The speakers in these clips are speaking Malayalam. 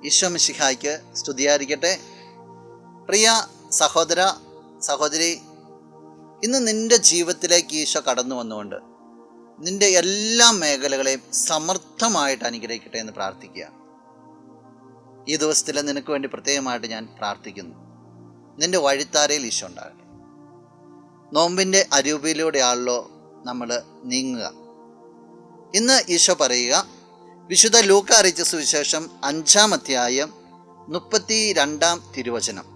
ഈശോ മിശിഹായ്ക്ക് സ്തുതിയായിരിക്കട്ടെ. പ്രിയ സഹോദര സഹോദരി, ഇന്ന് നിൻ്റെ ജീവിതത്തിലേക്ക് ഈശോ കടന്നു വന്നുകൊണ്ട് നിൻ്റെ എല്ലാ മേഖലകളെയും സമർത്ഥമായിട്ട് അനുഗ്രഹിക്കട്ടെ എന്ന് പ്രാർത്ഥിക്കുക. ഈ ദിവസത്തിൽ നിനക്ക് വേണ്ടി പ്രത്യേകമായിട്ട് ഞാൻ പ്രാർത്ഥിക്കുന്നു. നിൻ്റെ വഴിത്താരയിൽ ഈശോ ഉണ്ടാകട്ടെ. നോമ്പിൻ്റെ അരൂപിയിലൂടെയാണല്ലോ നമ്മൾ നീങ്ങുക. ഇന്ന് ഈശോ പറയുക, വിശുദ്ധ ലൂക്ക അറിയിച്ച സുവിശേഷം 5-ാം അധ്യായം 32-ാം തിരുവചനം.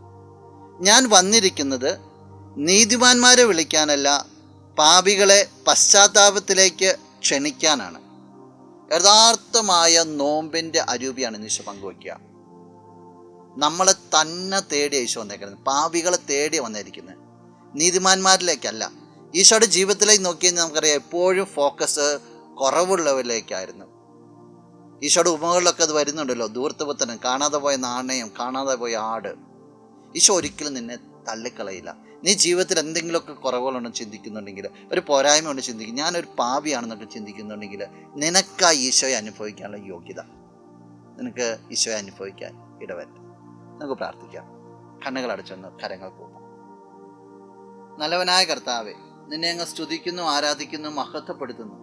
ഞാൻ വന്നിരിക്കുന്നത് നീതിമാന്മാരെ വിളിക്കാനല്ല, പാപികളെ പശ്ചാത്താപത്തിലേക്ക് ക്ഷണിക്കാനാണ്. യഥാർത്ഥമായ നോമ്പിൻ്റെ അരൂപിയാണ് ഈശോ പങ്കുവയ്ക്കുക. നമ്മളെ തന്നെ തേടിയ ഈശോ വന്നേക്കുന്നത്, പാപികളെ തേടി വന്നിരിക്കുന്നത്, നീതിമാന്മാരിലേക്കല്ല. ഈശോയുടെ ജീവിതത്തിലേക്ക് നോക്കിയാൽ നമുക്കറിയാം, എപ്പോഴും ഫോക്കസ് കുറവുള്ളവരിലേക്കായിരുന്നു. ഈശോയുടെ ഉപമകളിലൊക്കെ അത് വരുന്നുണ്ടല്ലോ. ധൂർത്തപുത്രൻ, കാണാതെ പോയ നാണയം, കാണാതെ പോയ ആട്. ഈശോ ഒരിക്കലും നിന്നെ തള്ളിക്കളയില്ല. നീ ജീവിതത്തിൽ എന്തെങ്കിലുമൊക്കെ കുറവുകളുണ്ടെന്ന് ചിന്തിക്കുന്നുണ്ടെങ്കിൽ, ഒരു പോരായ്മ കൊണ്ട് ചിന്തിക്കും, ഞാനൊരു പാപിയാണെന്നൊക്കെ ചിന്തിക്കുന്നുണ്ടെങ്കിൽ, നിനക്ക് ഈശോയെ അനുഭവിക്കാനുള്ള യോഗ്യത, നിനക്ക് ഈശോയെ അനുഭവിക്കാൻ ഇടവരും. നമുക്ക് പ്രാർത്ഥിക്കാം. കണ്ണുകൾ അടച്ചൊന്ന് കരങ്ങൾ പോകും. നല്ലവനായ കർത്താവേ, നിന്നെ അങ്ങ് സ്തുതിക്കുന്നു, ആരാധിക്കുന്നു, മഹത്വപ്പെടുത്തുന്നു.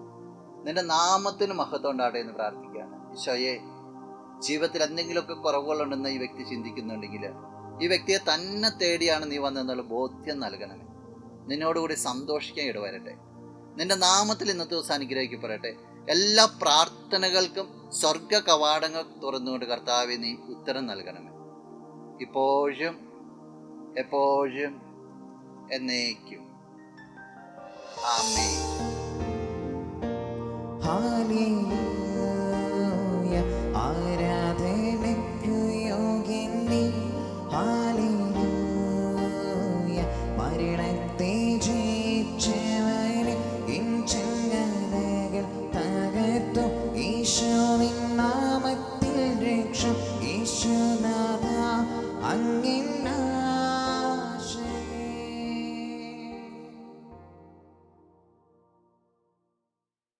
നിന്റെ നാമത്തിന് മഹത്വം ഉണ്ടാകട്ടെ എന്ന് പ്രാർത്ഥിക്കുകയാണ്. ഈശോയെ, ജീവിതത്തിൽ എന്തെങ്കിലുമൊക്കെ കുറവുകളുണ്ടെന്ന് ഈ വ്യക്തി ചിന്തിക്കുന്നുണ്ടെങ്കിൽ, ഈ വ്യക്തിയെ തന്നെ തേടിയാണ് നീ വന്നതെന്നുള്ള ബോധ്യം നൽകണമേ. നിന്നോടുകൂടി സന്തോഷിക്കാൻ ഇടവരട്ടെ. നിന്റെ നാമത്തിൽ ഇന്നത്തെ ദിവസം അനുഗ്രഹിക്കപ്പെടട്ടെ. എല്ലാ പ്രാർത്ഥനകൾക്കും സ്വർഗ കവാടങ്ങൾ തുറന്നുകൊണ്ട് കർത്താവെ നീ ഉത്തരം നൽകണമേ. ഇപ്പോഴും എപ്പോഴും എന്നേക്കും. ആമേൻ.